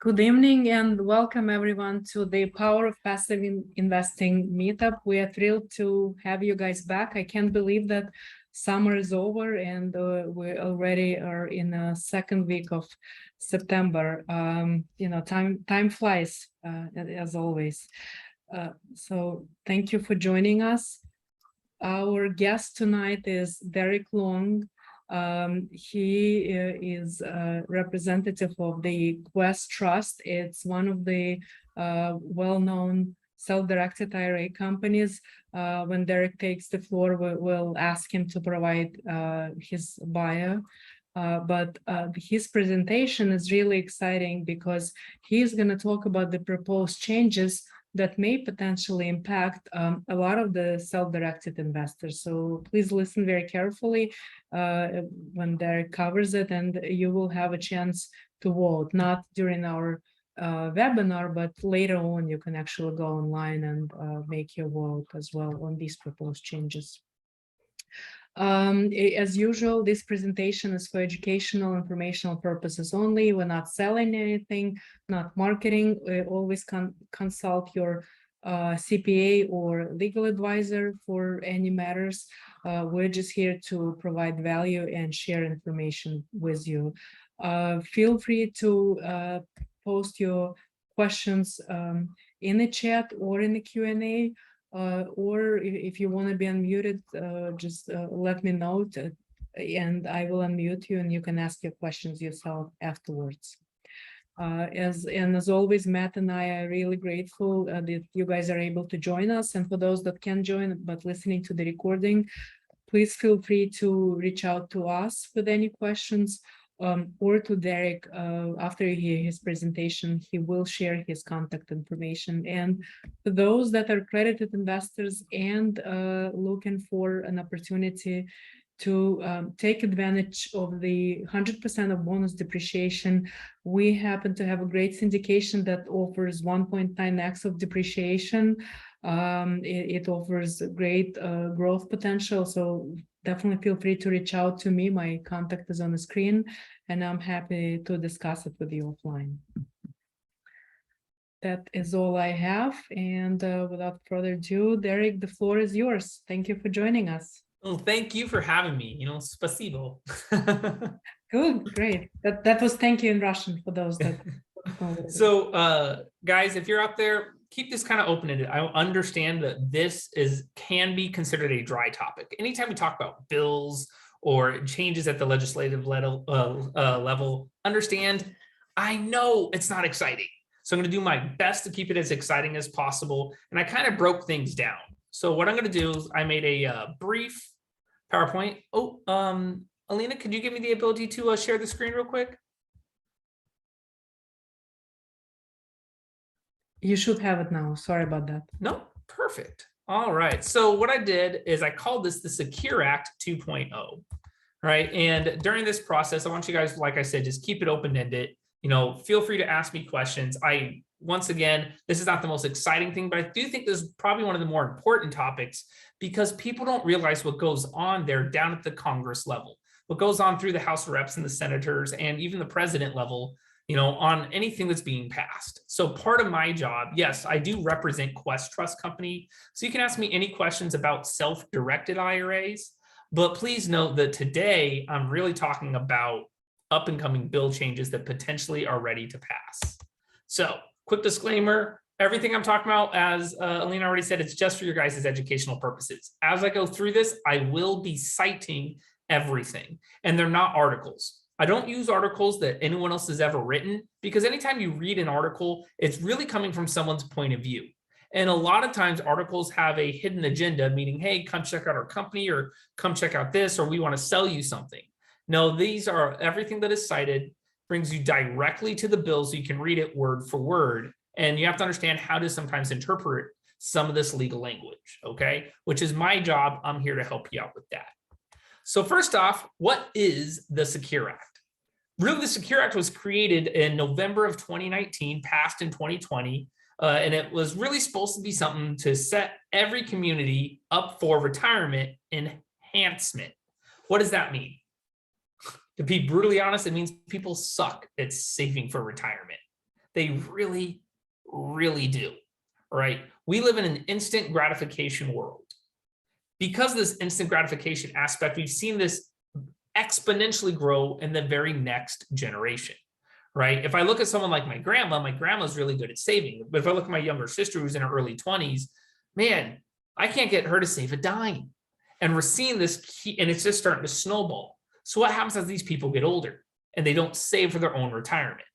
Good evening and welcome everyone to the Power of Passive Investing meetup. We are thrilled to have you guys back. I can't believe that summer is over and we already are in the second week of September. Time flies as always. So thank you for joining us. Our guest tonight is Dereck Long. He is a representative of the Quest Trust. It's one of the well-known self-directed IRA companies. When Dereck takes the floor, we'll ask him to provide his bio. But his presentation is really exciting because he's going to talk about the proposed changes that may potentially impact a lot of the self-directed investors. So please listen very carefully when Dereck covers it, and you will have a chance to vote, not during our webinar, but later on you can actually go online and make your vote as well on these proposed changes. As usual, this presentation is for educational, informational purposes only. We're not selling anything, not marketing. Always consult your CPA or legal advisor for any matters. We're just here to provide value and share information with you. Feel free to post your questions in the chat or in the Q&A. Or if you want to be unmuted, just let me know and I will unmute you and you can ask your questions yourself afterwards. As always, Matt and I are really grateful that you guys are able to join us. And for those that can join but listening to the recording, please feel free to reach out to us with any questions. Or to Dereck after you hear his presentation. He will share his contact information. And for those that are accredited investors and looking for an opportunity to take advantage of the 100% of bonus depreciation, we happen to have a great syndication that offers 1.9x of depreciation. It offers great growth potential. So definitely feel free to reach out to me. My contact is on the screen, and I'm happy to discuss it with you offline. That is all I have. And without further ado, Dereck, the floor is yours. Thank you for joining us. Oh, thank you for having me. Spasibo. Good, great. That was thank you in Russian for those that. So, guys, if you're out there, keep this kind of open-ended. I understand that this can be considered a dry topic. Anytime we talk about bills or changes at the legislative level, understand, I know it's not exciting. So I'm going to do my best to keep it as exciting as possible. And I kind of broke things down. So what I'm going to do is I made a brief PowerPoint. Oh, Alina, could you give me the ability to share the screen real quick? You should have it now. Sorry about that. No, perfect. All right. So what I did is I called this the Secure Act 2.0, right? And during this process, I want you guys, like I said, just keep it open-ended. Feel free to ask me questions. Once again, this is not the most exciting thing, but I do think this is probably one of the more important topics because people don't realize what goes on there down at the Congress level, what goes on through the House of Reps and the senators and even the president level, on anything that's being passed. So part of my job, yes, I do represent Quest Trust Company. So you can ask me any questions about self-directed IRAs, but please note that today I'm really talking about up and coming bill changes that potentially are ready to pass. So quick disclaimer, everything I'm talking about, as Alina already said, it's just for your guys' educational purposes. As I go through this, I will be citing everything, and they're not articles. I don't use articles that anyone else has ever written because anytime you read an article, it's really coming from someone's point of view. And a lot of times articles have a hidden agenda, meaning, hey, come check out our company or come check out this, or we want to sell you something. No, these are everything that is cited brings you directly to the bill so you can read it word for word. And you have to understand how to sometimes interpret some of this legal language, okay? Which is my job. I'm here to help you out with that. So first off, what is the Secure Act? Really, the Secure Act was created in November of 2019, passed in 2020, and it was really supposed to be something to set every community up for retirement enhancement. What does that mean? To be brutally honest, it means people suck at saving for retirement. They really, really do, right? We live in an instant gratification world. Because of this instant gratification aspect, we've seen this exponentially grow in the very next generation, right? If I look at someone like my grandma's really good at saving. But if I look at my younger sister who's in her early 20s, man, I can't get her to save a dime. And we're seeing this, and it's just starting to snowball. So what happens as these people get older and they don't save for their own retirement?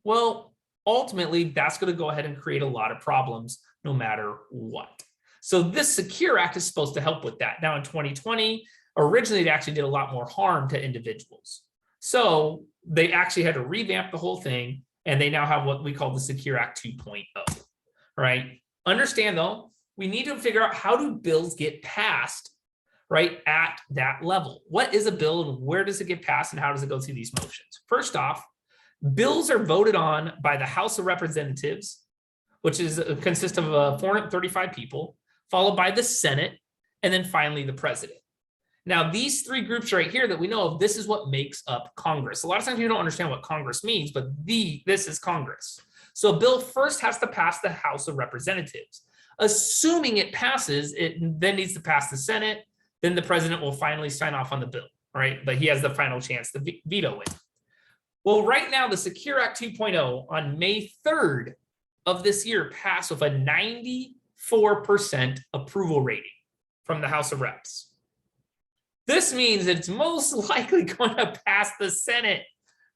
Well, ultimately, that's going to go ahead and create a lot of problems no matter what. So this Secure Act is supposed to help with that. Now in 2020, originally it actually did a lot more harm to individuals. So they actually had to revamp the whole thing, and they now have what we call the Secure Act 2.0, right? Understand though, we need to figure out how do bills get passed, right, at that level. What is a bill and where does it get passed and how does it go through these motions? First off, bills are voted on by the House of Representatives, which consists of 435 people, followed by the Senate, and then finally the president. Now, these three groups right here that we know of, this is what makes up Congress. A lot of times you don't understand what Congress means, but this is Congress. So a bill first has to pass the House of Representatives. Assuming it passes, it then needs to pass the Senate, then the president will finally sign off on the bill, right? But he has the final chance to veto it. Well, right now, the Secure Act 2.0 on May 3rd of this year passed with a 94% approval rating from the House of Reps. This means it's most likely going to pass the Senate,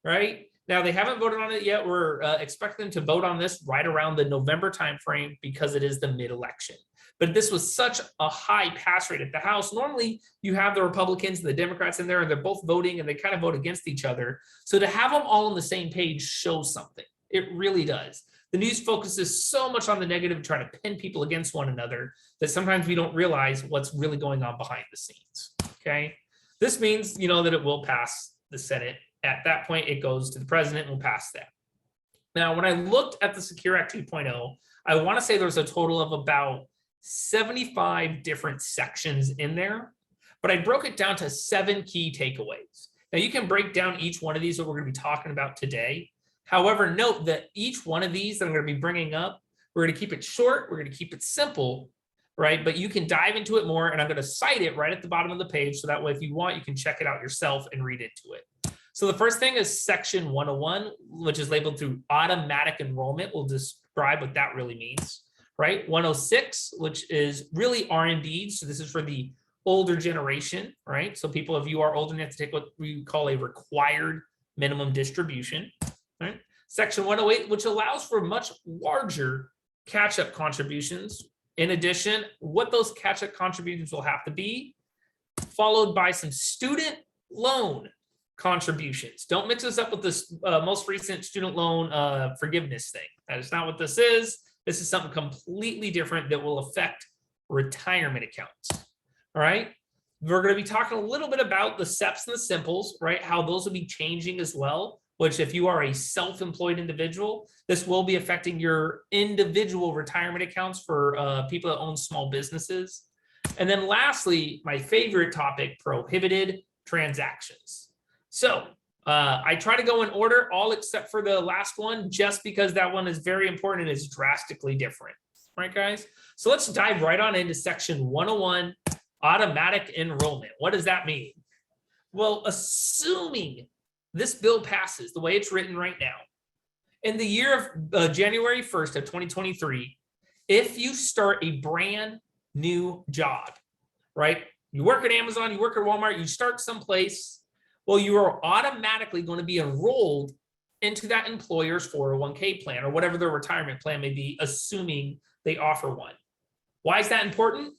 right? Now, they haven't voted on it yet. We're expecting them to vote on this right around the November timeframe because it is the mid-election. But this was such a high pass rate at the House. Normally, you have the Republicans and the Democrats in there, and they're both voting, and they kind of vote against each other. So to have them all on the same page shows something. It really does. The news focuses so much on the negative, trying to pin people against one another, that sometimes we don't realize what's really going on behind the scenes, okay? This means, that it will pass the Senate. At that point, it goes to the president and will pass that. Now, when I looked at the Secure Act 2.0, I want to say there's a total of about 75 different sections in there, but I broke it down to 7 key takeaways. Now, you can break down each one of these that we're going to be talking about today. However, note that each one of these that I'm going to be bringing up, we're going to keep it short, we're going to keep it simple, right? But you can dive into it more, and I'm going to cite it right at the bottom of the page, so that way if you want, you can check it out yourself and read into it. So the first thing is section 101, which is labeled through automatic enrollment. We'll describe what that really means, right? 106, which is really RMD. So this is for the older generation, right? So people, if you are older, you have to take what we call a required minimum distribution, right? Section 108, which allows for much larger catch-up contributions. In addition, what those catch-up contributions will have to be, followed by some student loan contributions. Don't mix this up with this most recent student loan forgiveness thing. That is not what this is. This is something completely different that will affect retirement accounts. All right. We're going to be talking a little bit about the SEPs and the simples, right? How those will be changing as well, which if you are a self-employed individual, this will be affecting your individual retirement accounts for people that own small businesses. And then lastly, my favorite topic, prohibited transactions. So I try to go in order, all except for the last one, just because that one is very important and is drastically different. All right, guys? So let's dive right on into section 101, automatic enrollment. What does that mean? Well, assuming this bill passes the way it's written right now, in the year of January 1st of 2023, if you start a brand new job, right? You work at Amazon, you work at Walmart, you start someplace, well, you are automatically going to be enrolled into that employer's 401k plan or whatever their retirement plan may be, assuming they offer one. Why is that important?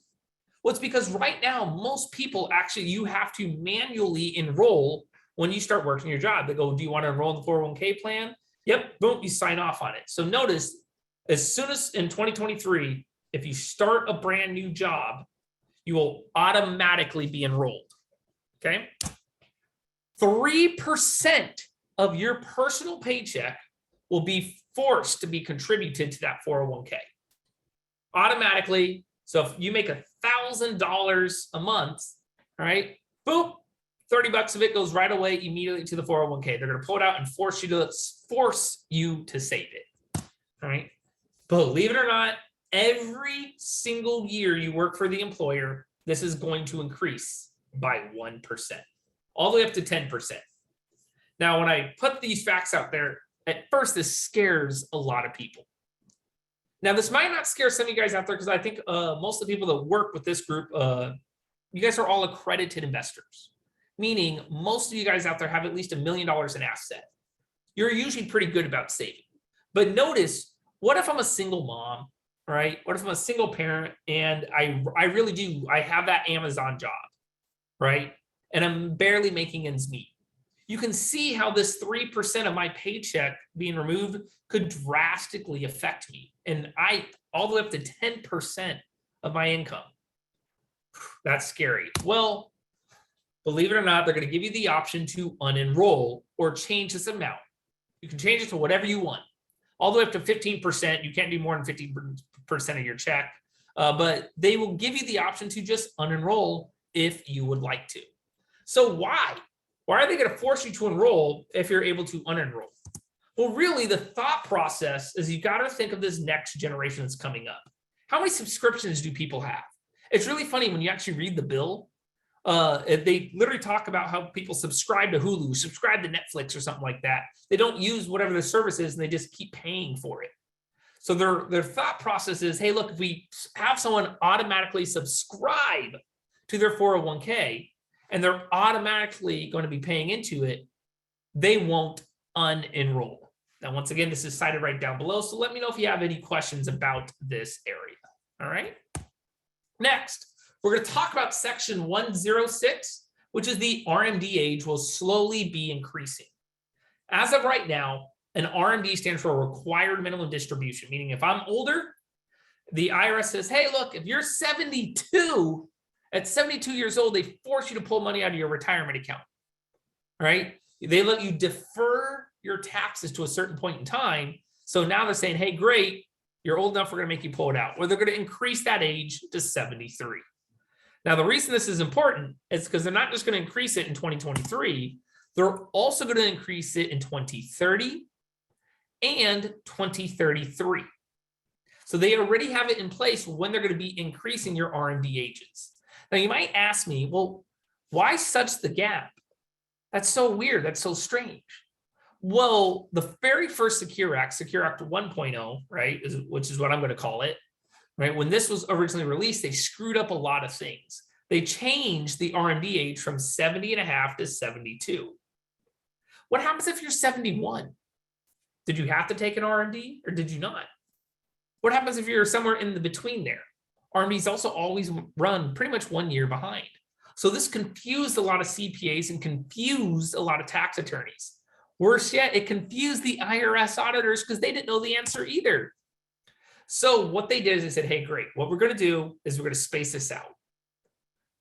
Well, it's because right now, most people actually, you have to manually enroll when you start working your job. They go, do you want to enroll in the 401k plan? Yep, boom, you sign off on it. So notice, as soon as in 2023, if you start a brand new job, you will automatically be enrolled, okay? 3% of your personal paycheck will be forced to be contributed to that 401k automatically. So if you make $1,000 a month, all right, boom, 30 bucks of it goes right away immediately to the 401k. They're going to pull it out and force you to save it. All right. Believe it or not, every single year you work for the employer, this is going to increase by 1%, all the way up to 10%. Now, when I put these facts out there, at first, this scares a lot of people. Now, this might not scare some of you guys out there because I think most of the people that work with this group, you guys are all accredited investors, meaning most of you guys out there have at least $1 million in asset. You're usually pretty good about saving. But notice, what if I'm a single mom, right? What if I'm a single parent and I really do, I have that Amazon job, right? And I'm barely making ends meet. You can see how this 3% of my paycheck being removed could drastically affect me. And all the way up to 10% of my income. That's scary. Well, believe it or not, they're going to give you the option to unenroll or change this amount. You can change it to whatever you want, all the way up to 15%. You can't do more than 15% of your check, but they will give you the option to just unenroll if you would like to. So why? Why are they going to force you to enroll if you're able to unenroll? Well, really, the thought process is you got to think of this next generation that's coming up. How many subscriptions do people have? It's really funny when you actually read the bill. They literally talk about how people subscribe to Hulu, subscribe to Netflix or something like that. They don't use whatever the service is and they just keep paying for it. So their thought process is, hey, look, if we have someone automatically subscribe to their 401k and they're automatically going to be paying into it, they won't unenroll. Now, once again, this is cited right down below. So let me know if you have any questions about this area. All right. Next, we're going to talk about section 106, which is the RMD age will slowly be increasing. As of right now, an RMD stands for required minimum distribution, meaning if I'm older, the IRS says, hey, look, if you're 72, at 72 years old, they force you to pull money out of your retirement account, right? They let you defer your taxes to a certain point in time. So now they're saying, hey, great, you're old enough, we're going to make you pull it out. Or they're going to increase that age to 73. Now, the reason this is important is because they're not just going to increase it in 2023, they're also going to increase it in 2030 and 2033. So they already have it in place when they're going to be increasing your RMD ages. Now, you might ask me, well, why such the gap? That's so weird. That's so strange. Well, the very first Secure Act 1.0, right, which is what I'm going to call it, right? When this was originally released, they screwed up a lot of things. They changed the RMD age from 70 and a half to 72. What happens if you're 71? Did you have to take an RMD or did you not? What happens if you're somewhere in the between there? RMDs also always run pretty much 1 year behind. So this confused a lot of CPAs and confused a lot of tax attorneys. Worse yet, it confused the IRS auditors because they didn't know the answer either. So what they did is they said, hey, great, what we're going to do is we're going to space this out,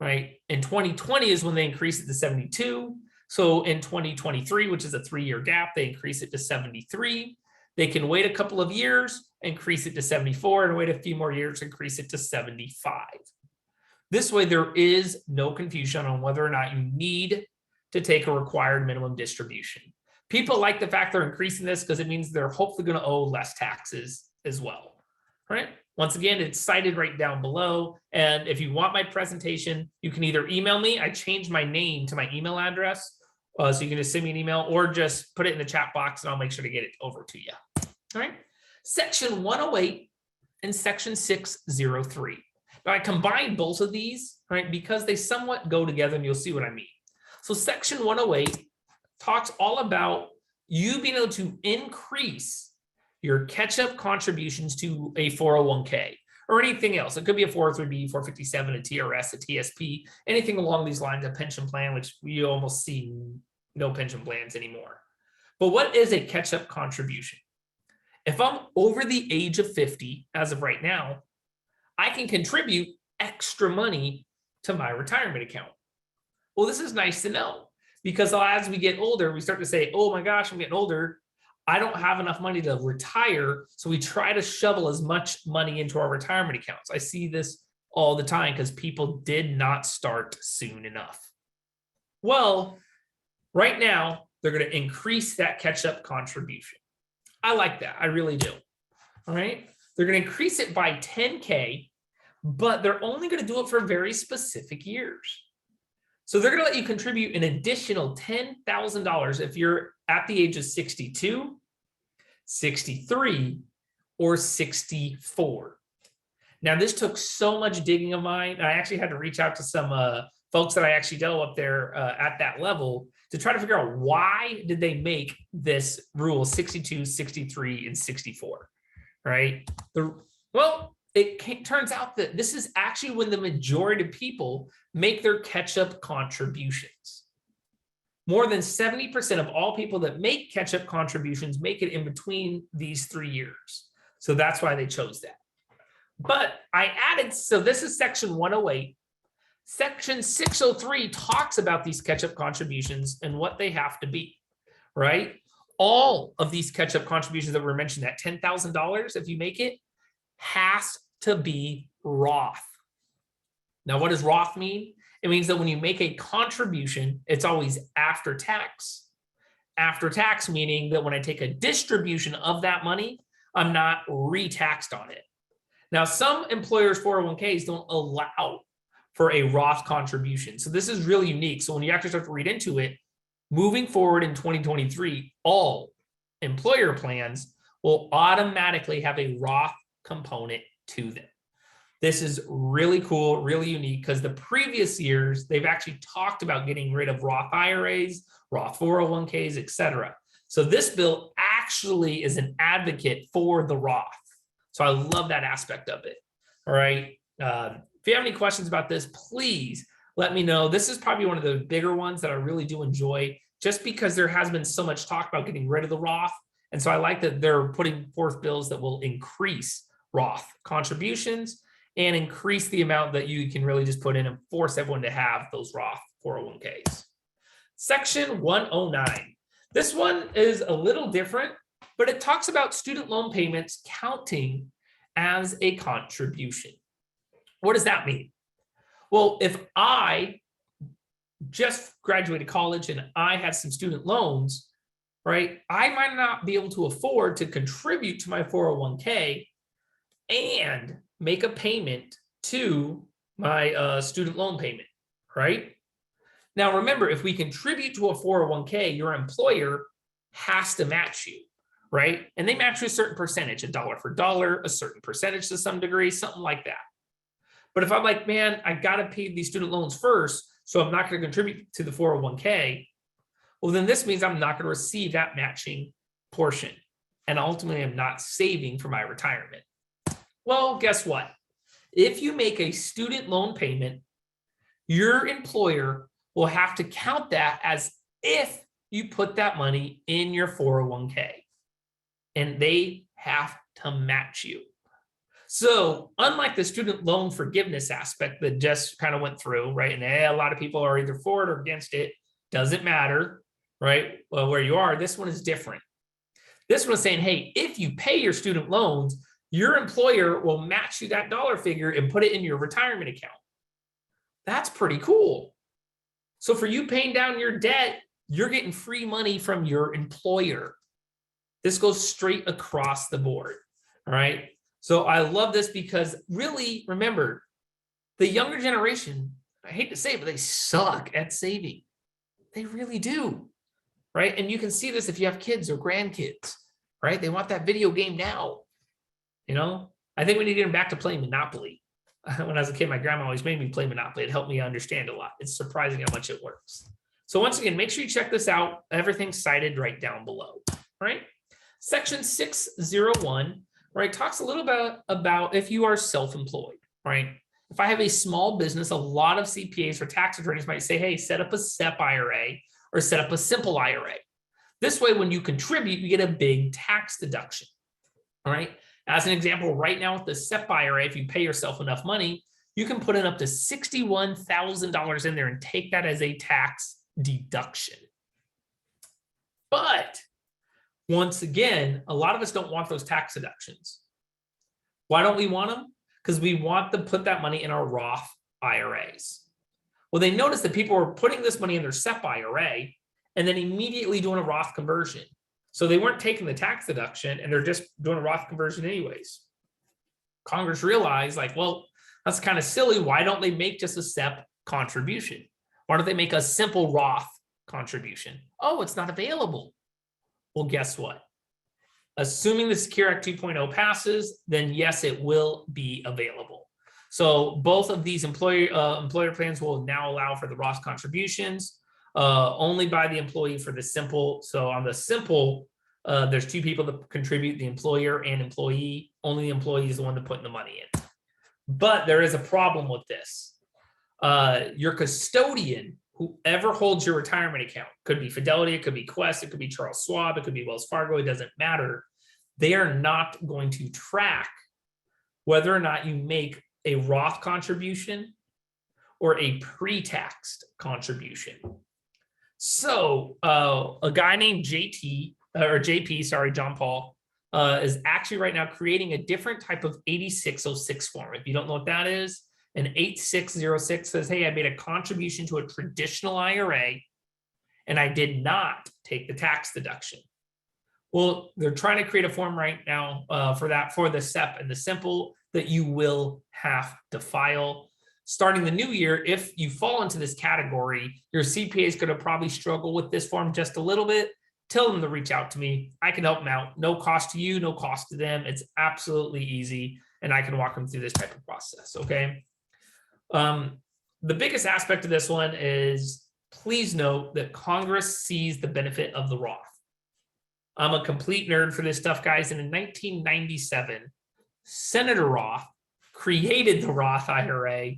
right? In 2020 is when they increased it to 72. So in 2023, which is a 3-year gap, they increase it to 73. They can wait a couple of years, increase it to 74, and wait a few more years, increase it to 75. This way, there is no confusion on whether or not you need to take a required minimum distribution. People like the fact they're increasing this because it means they're hopefully going to owe less taxes as well, right? Once again, it's cited right down below. And if you want my presentation, you can either email me. I changed my name to my email address. So you can just send me an email or just put it in the chat box and I'll make sure to get it over to you. All right. Section 108 and section 603. Now I combined both of these, right, because they somewhat go together and you'll see what I mean. So section 108 talks all about you being able to increase your catch-up contributions to a 401k or anything else. It could be a 403b, 457, a TRS, a TSP, anything along these lines, a pension plan, which we almost see no pension plans anymore. But what is a catch-up contribution? If I'm over the age of 50, as of right now, I can contribute extra money to my retirement account. Well, this is nice to know because as we get older, we start to say, oh my gosh, I'm getting older. I don't have enough money to retire. So we try to shovel as much money into our retirement accounts. I see this all the time because people did not start soon enough. Well, right now, they're going to increase that catch-up contribution. I like that. I really do. all right? They're going to increase it by 10K, but they're only going to do it for very specific years. So they're going to let you contribute an additional $10,000 if you're at the age of 62, 63, or 64. Now, this took so much digging of mine. I actually had to reach out to some folks that I actually know up there at that level to try to figure out why did they make this rule 62, 63, and 64, right? Well, it turns out that this is actually when the majority of people make their catch-up contributions. More than 70% of all people that make catch-up contributions make it in between these 3 years. So that's why they chose that. But I added, so this is section 108. Section 603 talks about these catch-up contributions and what they have to be, right? All of these catch-up contributions that were mentioned, that $10,000, if you make it, has to be Roth. Now, what does Roth mean? It means that when you make a contribution, it's always after tax. After tax, meaning that when I take a distribution of that money, I'm not re-taxed on it. Now, some employers' 401ks don't allow for a Roth contribution. So this is really unique. So when you actually start to read into it, moving forward in 2023, all employer plans will automatically have a Roth component to them. This is really cool, really unique, because the previous years, they've actually talked about getting rid of Roth IRAs, Roth 401ks, etc. So this bill actually is an advocate for the Roth. So I love that aspect of it. All right. If you have any questions about this, please let me know. This is probably one of the bigger ones that I really do enjoy, just because there has been so much talk about getting rid of the Roth. And so I like that they're putting forth bills that will increase Roth contributions and increase the amount that you can really just put in and force everyone to have those Roth 401ks. Section 109. This one is a little different, but it talks about student loan payments counting as a contribution. What does that mean? Well, if I just graduated college and I had some student loans, right, I might not be able to afford to contribute to my 401k and make a payment to my student loan payment, right? Now, remember, if we contribute to a 401k, your employer has to match you, right? And they match you a certain percentage, $1 for $1, a certain percentage to some degree, something like that. But if I'm like, man, I got to pay these student loans first, so I'm not going to contribute to the 401k, well, then this means I'm not going to receive that matching portion. And ultimately, I'm not saving for my retirement. Well, guess what? If you make a student loan payment, your employer will have to count that as if you put that money in your 401k. And they have to match you. So unlike the student loan forgiveness aspect that just kind of went through, right? And a lot of people are either for it or against it. Doesn't matter, right? Well, where you are, this one is different. This one is saying, hey, if you pay your student loans, your employer will match you that dollar figure and put it in your retirement account. That's pretty cool. So for you paying down your debt, you're getting free money from your employer. This goes straight across the board, all right? So I love this because really, remember, the younger generation, I hate to say it, but they suck at saving. They really do, right? And you can see this if you have kids or grandkids, right? They want that video game now. You know, I think we need to get them back to playing Monopoly. When I was a kid, my grandma always made me play Monopoly. It helped me understand a lot. It's surprising how much it works. So once again, make sure you check this out. Everything's cited right down below, right? Section 601, right, talks a little bit about if you are self-employed, right? If I have a small business, a lot of CPAs or tax attorneys might say, hey, set up a SEP IRA or set up a simple IRA. This way, when you contribute, you get a big tax deduction, all right? As an example, right now with the SEP IRA, if you pay yourself enough money, you can put in up to $61,000 in there and take that as a tax deduction. But once again, a lot of us don't want those tax deductions. Why don't we want them? Because we want to put that money in our Roth IRAs. Well, they noticed that people were putting this money in their SEP IRA and then immediately doing a Roth conversion. So they weren't taking the tax deduction and they're just doing a Roth conversion anyways. Congress realized like, well, that's kind of silly. Why don't they make just a SEP contribution? Why don't they make a simple Roth contribution? Oh, it's not available. Well, guess what? Assuming the Secure Act 2.0 passes, then yes, it will be available. So both of these employer plans will now allow for the Roth contributions, only by the employee for the simple. So on the simple, there's two people that contribute, the employer and employee. Only the employee is the one to put the money in. But there is a problem with this. Your custodian, whoever holds your retirement account, could be Fidelity, it could be Quest, it could be Charles Schwab, it could be Wells Fargo, it doesn't matter. They are not going to track whether or not you make a Roth contribution or a pre-taxed contribution. So a guy named John Paul, is actually right now creating a different type of 8606 form. If you don't know what that is, an 8606 says, hey, I made a contribution to a traditional IRA and I did not take the tax deduction. Well, they're trying to create a form right now for that, for the SEP and the simple, that you will have to file. Starting the new year, if you fall into this category, your CPA is going to probably struggle with this form just a little bit. Tell them to reach out to me. I can help them out. No cost to you, no cost to them. It's absolutely easy, and I can walk them through this type of process, okay? The biggest aspect of this one is, please note that Congress sees the benefit of the Roth. I'm a complete nerd for this stuff, guys, and in 1997, Senator Roth created the Roth IRA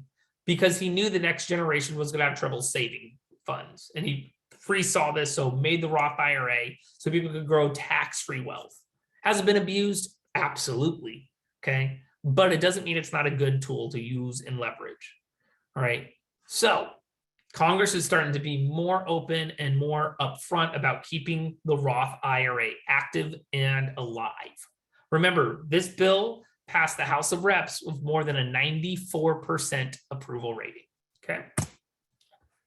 because he knew the next generation was going to have trouble saving funds, and he foresaw this, so made the Roth IRA so people could grow tax-free wealth. Has it been abused? Absolutely, okay? But it doesn't mean it's not a good tool to use and leverage, all right? So Congress is starting to be more open and more upfront about keeping the Roth IRA active and alive. Remember, this bill passed the House of Reps with more than a 94% approval rating, okay?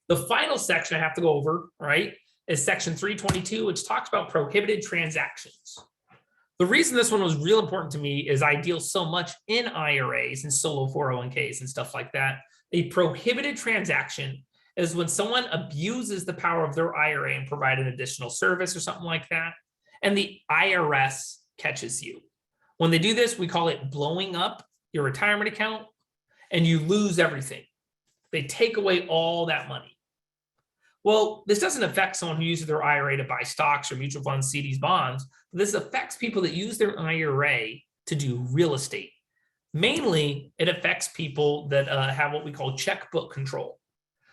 The final section I have to go over, right, is section 322, which talks about prohibited transactions. The reason this one was real important to me is I deal so much in IRAs and solo 401ks and stuff like that. A prohibited transaction is when someone abuses the power of their IRA and provide an additional service or something like that, and the IRS catches you. When they do this, we call it blowing up your retirement account, and you lose everything. They take away all that money. Well, this doesn't affect someone who uses their IRA to buy stocks or mutual funds, CDs, bonds. This affects people that use their IRA to do real estate. Mainly, it affects people that have what we call checkbook control.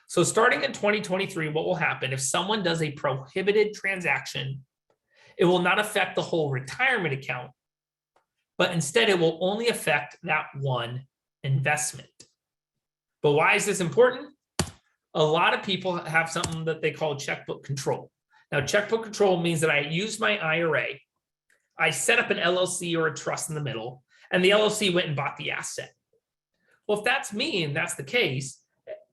So starting in 2023, what will happen if someone does a prohibited transaction, it will not affect the whole retirement account, but instead it will only affect that one investment. But why is this important? A lot of people have something that they call checkbook control. Now, checkbook control means that I use my IRA, I set up an LLC or a trust in the middle, and the LLC went and bought the asset. Well, if that's me and that's the case,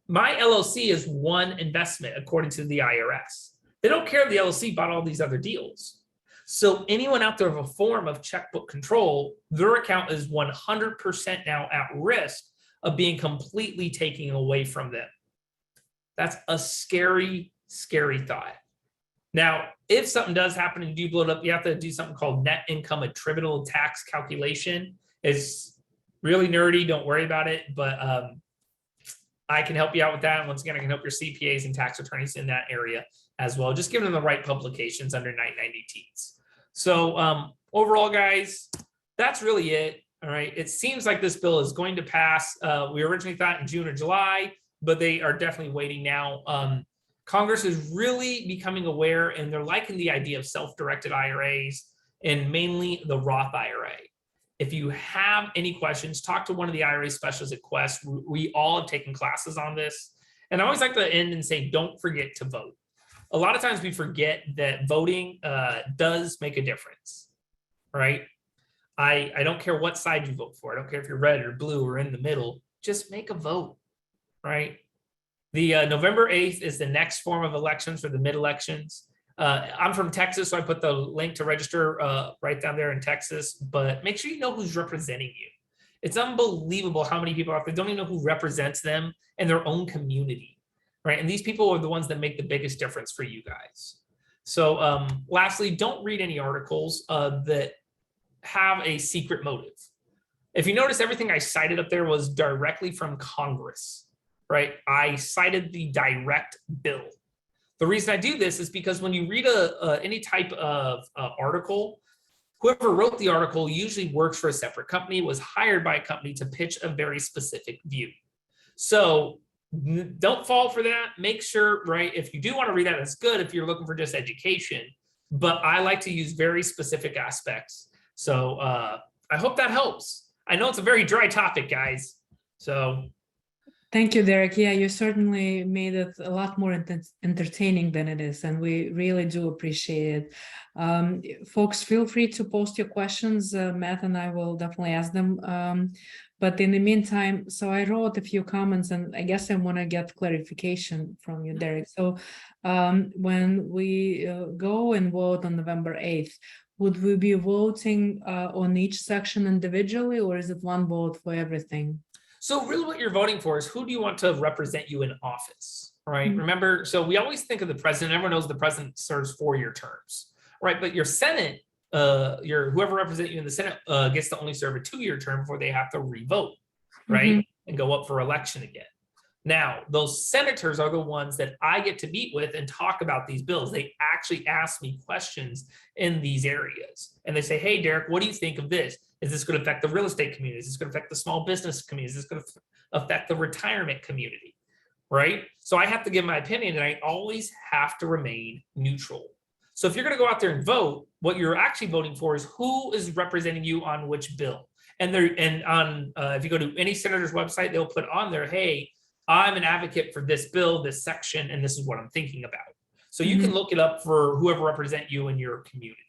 my LLC is one investment according to the IRS. They don't care if the LLC bought all these other deals. So anyone out there with a form of checkbook control, their account is 100% now at risk of being completely taken away from them. That's a scary, scary thought. Now, if something does happen and you do blow it up, you have to do something called net income attributable tax calculation. It's really nerdy. Don't worry about it. But I can help you out with that. And once again, I can help your CPAs and tax attorneys in that area as well. Just give them the right publications under 990 Ts. So overall, guys, that's really it. All right. It seems like this bill is going to pass. We originally thought in June or July, but they are definitely waiting now. Congress is really becoming aware, and they're liking the idea of self-directed IRAs and mainly the Roth IRA. If you have any questions, talk to one of the IRA specialists at Quest. We all have taken classes on this. And I always like to end and say, don't forget to vote. A lot of times we forget that voting does make a difference, right? I don't care what side you vote for. I don't care if you're red or blue or in the middle. Just make a vote, right? The November 8th is the next form of elections for the mid-elections. I'm from Texas, so I put the link to register right down there in Texas, but make sure you know who's representing you. It's unbelievable how many people out there don't even know who represents them in their own community, right? And these people are the ones that make the biggest difference for you guys. So lastly, don't read any articles that have a secret motive. If you notice, everything I cited up there was directly from Congress, right? I cited the direct bill. The reason I do this is because when you read any type of article, whoever wrote the article usually works for a separate company, was hired by a company to pitch a very specific view. So don't fall for that. Make sure, right, if you do want to read that, that's good if you're looking for just education. But I like to use very specific aspects. So I hope that helps. I know it's a very dry topic, guys. So thank you, Dereck. Yeah, you certainly made it a lot more entertaining than it is, and we really do appreciate it. Folks, feel free to post your questions. Matt and I will definitely ask them. But in the meantime, so I wrote a few comments, and I guess I want to get clarification from you, Dereck. So when we go and vote on November 8th, would we be voting on each section individually, or is it one vote for everything? So really what you're voting for is who do you want to represent you in office, right? Remember, so we always think of the president. Everyone knows the president serves 4-year terms, right? But your Senate, whoever represents you in the Senate gets to only serve a 2-year term before they have to revote, right? And go up for election again. Now, those senators are the ones that I get to meet with and talk about these bills. They actually ask me questions in these areas. And they say, hey, Dereck, what do you think of this? Is this going to affect the real estate community? Is this going to affect the small business community? Is this going to affect the retirement community? Right? So I have to give my opinion, and I always have to remain neutral. So if you're going to go out there and vote, what you're actually voting for is who is representing you on which bill. And if you go to any senator's website, they'll put on there, hey, I'm an advocate for this bill, this section, and this is what I'm thinking about. So you can look it up for whoever represents you in your community.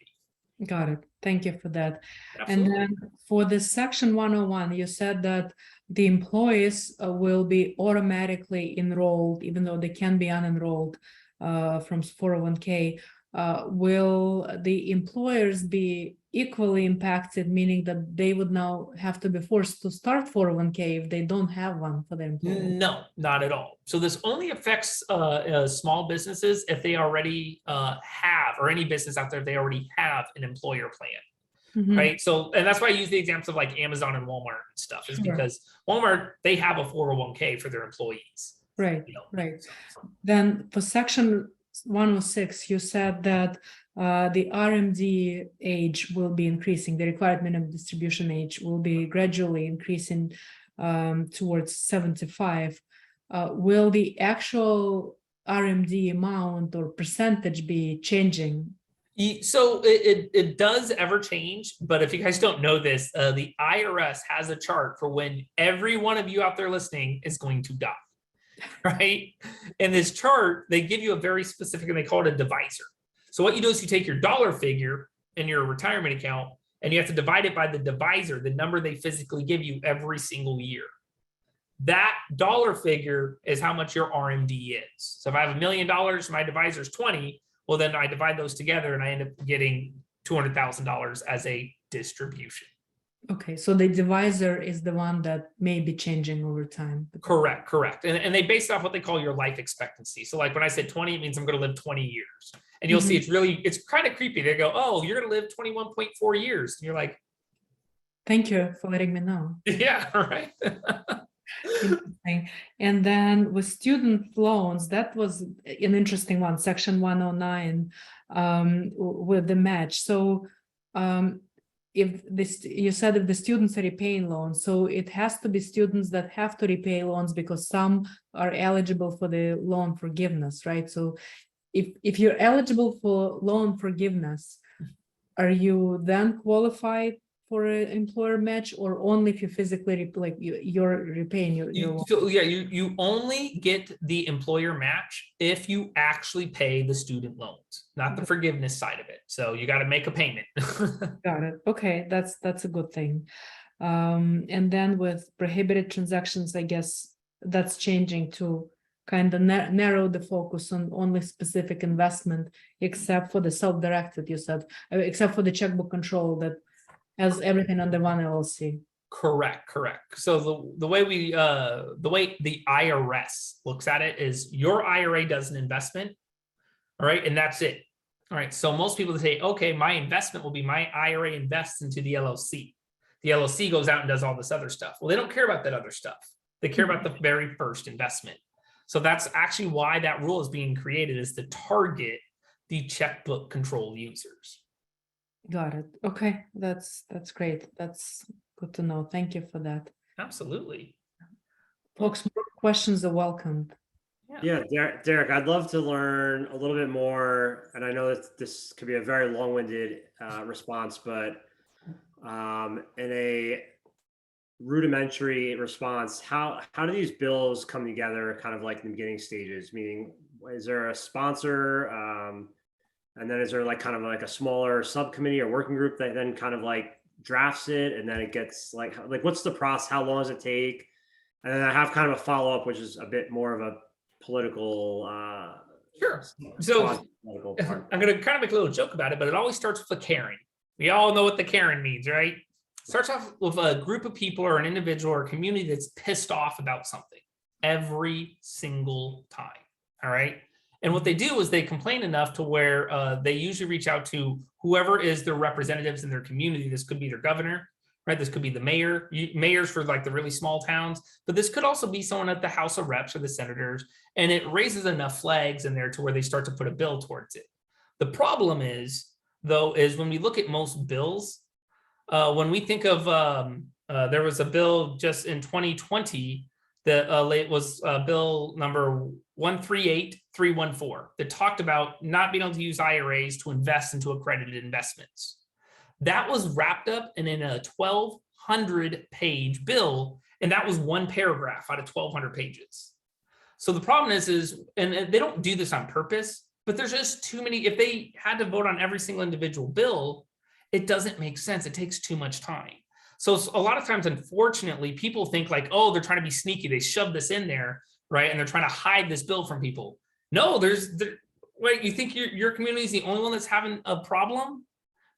Got it. Thank you for that. Absolutely. And then for the section 101, you said that the employees will be automatically enrolled, even though they can be unenrolled from 401k. Will the employers be equally impacted, meaning that they would now have to be forced to start 401k if they don't have one for their employees? No, not at all. So this only affects small businesses if they already have, or any business out there, if they already have an employer plan, right? So, and that's why I use the examples of like Amazon and Walmart and stuff, is because Walmart, they have a 401k for their employees. Right, right. Then for section 106, you said that the RMD age will be increasing, the required minimum distribution age will be gradually increasing towards 75. Will the actual RMD amount or percentage be changing? So it does ever change, but if you guys don't know this, the IRS has a chart for when every one of you out there listening is going to die. Right? In this chart, they give you a very specific, and they call it a divisor. So what you do is you take your dollar figure in your retirement account, and you have to divide it by the divisor, the number they physically give you every single year. That dollar figure is how much your RMD is. So if I have $1 million, my divisor is 20. Well, then I divide those together and I end up getting $200,000 as a distribution. Okay, so the divisor is the one that may be changing over time. Correct, correct. And they base it off what they call your life expectancy. So like when I said 20, it means I'm going to live 20 years. And you'll see it's kind of creepy. They go, oh, you're going to live 21.4 years. And you're like, thank you for letting me know. Yeah, right. Interesting. And then with student loans, that was an interesting one, section 109 with the match. So if this, you said if the students are repaying loans, so it has to be students that have to repay loans because some are eligible for the loan forgiveness, right? So if you're eligible for loan forgiveness, are you then qualified for an employer match, or only if you physically like you're repaying your loan? So yeah, you only get the employer match if you actually pay the student loans, not the forgiveness side of it. So you got to make a payment. Got it. Okay, that's a good thing. And then with prohibited transactions, I guess that's changing to kind of narrow the focus on only specific investment, except for the self-directed, you said, except for the checkbook control that has everything under one LLC. Correct. So the way the IRS looks at it is your IRA does an investment, all right, and that's it. All right. So most people say, okay, my investment will be my IRA invests into the LLC. The LLC goes out and does all this other stuff. Well, they don't care about that other stuff. They care about the very first investment. So that's actually why that rule is being created, is to target the checkbook control users. Got it. Okay, that's great. That's good to know. Thank you for that. Absolutely. Folks, more questions are welcomed. Yeah, Dereck, I'd love to learn a little bit more, and I know that this could be a very long-winded response, but in a rudimentary response, how do these bills come together kind of like in the beginning stages? Meaning, is there a sponsor, and then is there like kind of like a smaller subcommittee or working group that then kind of like drafts it, and then it gets like what's the process? How long does it take? And then I have kind of a follow-up, which is a bit more of a political Sure. So I'm going to kind of make a little joke about it, but it always starts with a Karen. We all know what the Karen means, right? Starts off with a group of people or an individual or a community that's pissed off about something every single time. All right. And what they do is they complain enough to where they usually reach out to whoever is their representatives in their community. This could be their governor, right? This could be the mayor, mayors for like the really small towns, but this could also be someone at the House of Reps or the senators. And it raises enough flags in there to where they start to put a bill towards it. The problem is, though, is when we look at most bills, when we think of, there was a bill just in 2020 that was bill number 138314 that talked about not being able to use IRAs to invest into accredited investments. That was wrapped up in a 1,200-page bill, and that was one paragraph out of 1,200 pages. So the problem is, and they don't do this on purpose, but there's just too many. If they had to vote on every single individual bill, it doesn't make sense. It takes too much time. So a lot of times, unfortunately, people think like, oh, they're trying to be sneaky. They shove this in there, right? And they're trying to hide this bill from people. No, wait, you think your community is the only one that's having a problem,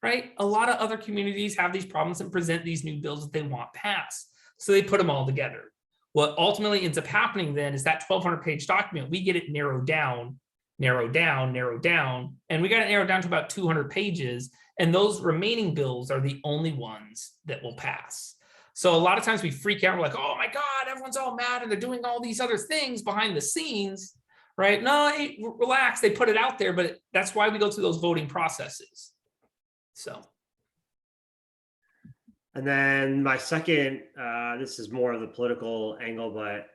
right? A lot of other communities have these problems and present these new bills that they want passed. So they put them all together. What ultimately ends up happening then is that 1,200-page document, we get it narrowed down, and we got it narrowed down to about 200 pages. And those remaining bills are the only ones that will pass. So a lot of times we freak out. We're like, oh my God, everyone's all mad and they're doing all these other things behind the scenes, right? No, hey, relax. They put it out there, but that's why we go through those voting processes. So. And then my second, this is more of the political angle, but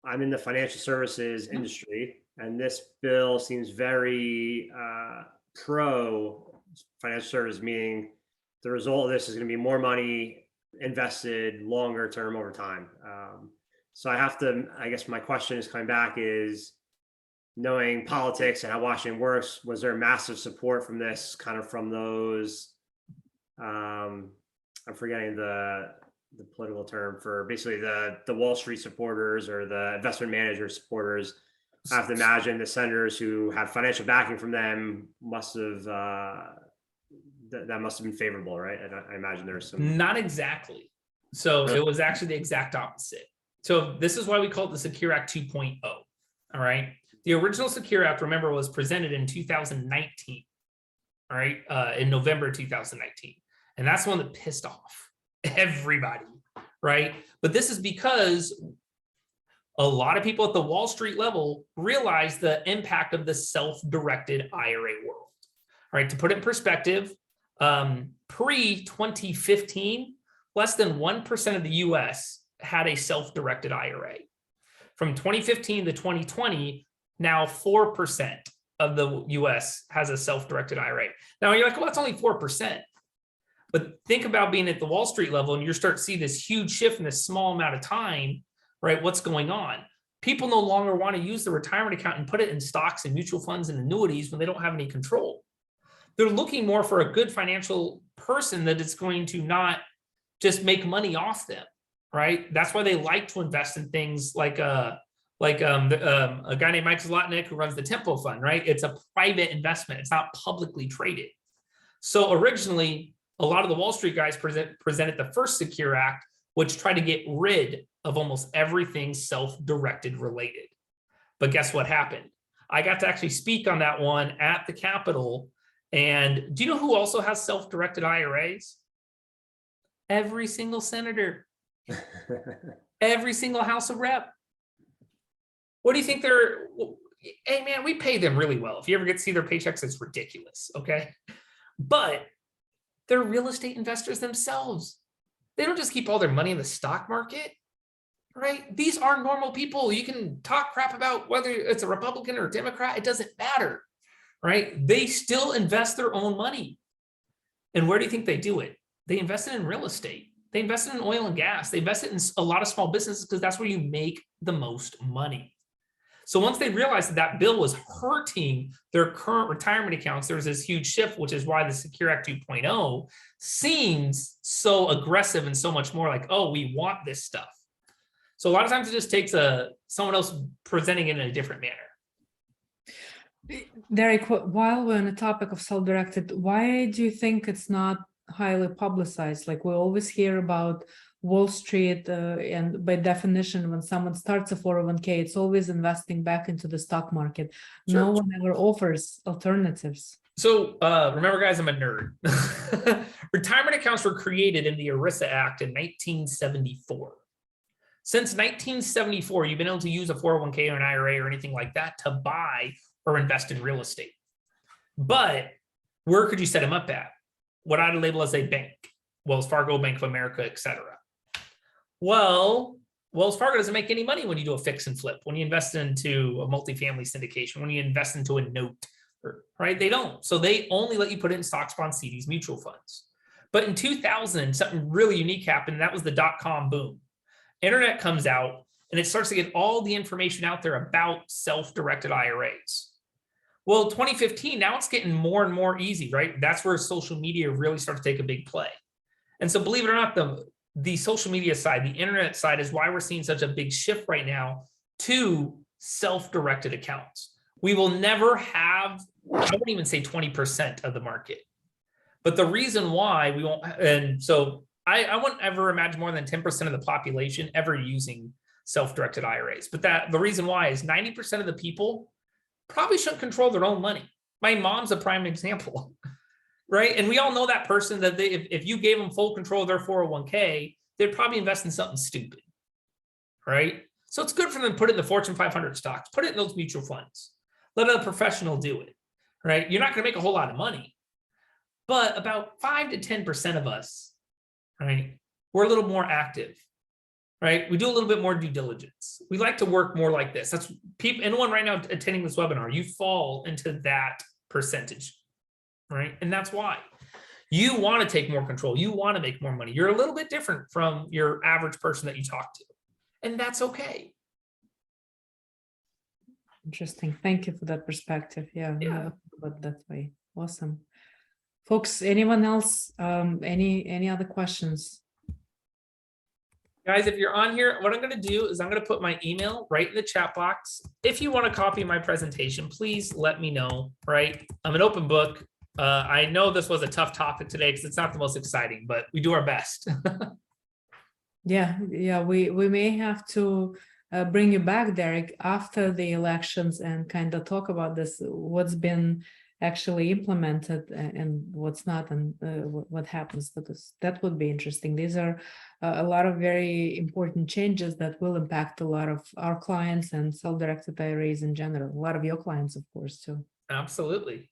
I'm in the financial services industry, and this bill seems very pro financial service, meaning the result of this is going to be more money invested longer term over time. So I guess my question is coming back is, knowing politics and how Washington works, was there massive support from this kind of from those, I'm forgetting the political term for basically the Wall Street supporters or the investment manager supporters? I have to imagine the senators who have financial backing from them must have, that must have been favorable, right? And I imagine there's some. Not exactly. So it was actually the exact opposite. So this is why we call it the Secure Act 2.0. All right. The original Secure Act, remember, was presented in 2019. All right. In November 2019. And that's the one that pissed off everybody. Right. But this is because a lot of people at the Wall Street level realize the impact of the self-directed IRA world. All right. To put it in perspective, pre-2015, less than 1% of the US had a self-directed IRA. From 2015 to 2020, now 4% of the US has a self-directed IRA. Now you're like, well, that's only 4%. But think about being at the Wall Street level and you start to see this huge shift in this small amount of time, right? What's going on? People no longer want to use the retirement account and put it in stocks and mutual funds and annuities when they don't have any control. They're looking more for a good financial person that is going to not just make money off them, right? That's why they like to invest in things like Like a guy named Mike Zlotnick who runs the Tempo Fund, right? It's a private investment. It's not publicly traded. So originally, a lot of the Wall Street guys presented the first Secure Act, which tried to get rid of almost everything self-directed related. But guess what happened? I got to actually speak on that one at the Capitol. And do you know who also has self-directed IRAs? Every single senator, every single House of Rep. What do you think they're, hey man, we pay them really well. If you ever get to see their paychecks, it's ridiculous, okay? But they're real estate investors themselves. They don't just keep all their money in the stock market, right? These are normal people. You can talk crap about whether it's a Republican or a Democrat, it doesn't matter, right? They still invest their own money. And where do you think they do it? They invest it in real estate. They invest it in oil and gas. They invest it in a lot of small businesses because that's where you make the most money. So once they realized that that bill was hurting their current retirement accounts, there's this huge shift, which is why the Secure Act 2.0 seems so aggressive and so much more like, oh, we want this stuff. So a lot of times it just takes someone else presenting it in a different manner. Dereck, while we're on the topic of self-directed, why do you think it's not highly publicized? Like we always hear about Wall Street, and by definition, when someone starts a 401k, it's always investing back into the stock market. Sure. No one ever offers alternatives. So remember, guys, I'm a nerd. Retirement accounts were created in the ERISA Act in 1974. Since 1974, you've been able to use a 401k or an IRA or anything like that to buy or invest in real estate. But where could you set them up at? What I'd label as a bank, Wells Fargo, Bank of America, et cetera. Well, Wells Fargo doesn't make any money when you do a fix and flip, when you invest into a multifamily syndication, when you invest into a note, right? They don't. So they only let you put it in stocks, bonds, CDs, mutual funds. But in 2000, something really unique happened, and that was the dot-com boom. Internet comes out, and it starts to get all the information out there about self-directed IRAs. Well, 2015, now it's getting more and more easy, right? That's where social media really starts to take a big play. And so believe it or not, the social media side, the internet side is why we're seeing such a big shift right now to self-directed accounts. We will never have, I wouldn't even say 20% of the market. But the reason why we won't, and so I wouldn't ever imagine more than 10% of the population ever using self-directed IRAs. But the reason why is 90% of the people probably shouldn't control their own money. My mom's a prime example. Right. And we all know that person that if you gave them full control of their 401k, they'd probably invest in something stupid. Right. So it's good for them to put it in the Fortune 500 stocks, put it in those mutual funds, let a professional do it. Right. You're not going to make a whole lot of money, but about 5 to 10% of us, right, we're a little more active. Right. We do a little bit more due diligence. We like to work more like this. That's people, anyone right now attending this webinar, you fall into that percentage. Right. And that's why you want to take more control. You want to make more money. You're a little bit different from your average person that you talk to. And that's okay. Interesting. Thank you for that perspective. Yeah. Yeah. But that way. Awesome. Folks, anyone else? Any other questions? Guys, if you're on here, what I'm going to do is I'm going to put my email right in the chat box. If you want a copy of my presentation, please let me know. Right. I'm an open book. I know this was a tough topic today because it's not the most exciting, but we do our best. Yeah, we may have to bring you back, Dereck, after the elections and kind of talk about this, what's been actually implemented and what's not, and what happens, because that would be interesting. These are a lot of very important changes that will impact a lot of our clients and self-directed IRAs in general, a lot of your clients, of course, too. Absolutely.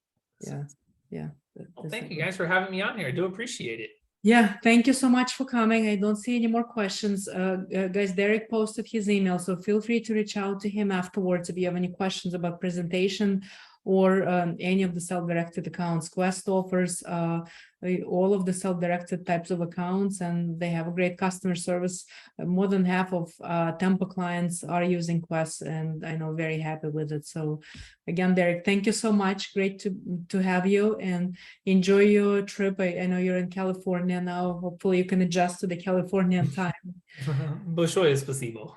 Yeah. Well, thank you guys for having me on here. I do appreciate it. Yeah, thank you so much for coming. I don't see any more questions. Guys, Dereck posted his email, so feel free to reach out to him afterwards if you have any questions about presentation or any of the self-directed accounts. Quest offers all of the self-directed types of accounts, and they have a great customer service. More than half of Tempo clients are using Quest, and I know very happy with it. So again, Dereck, thank you so much. Great to have you, and enjoy your trip. I know you're in California now. Hopefully you can adjust to the Californian time. Большое спасибо.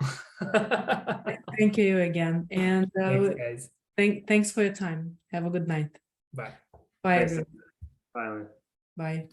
Thank you again. And Thanks, guys. thanks for your time. Have a good night. Bye. Bye, Thanks. everyone. Bye. Bye.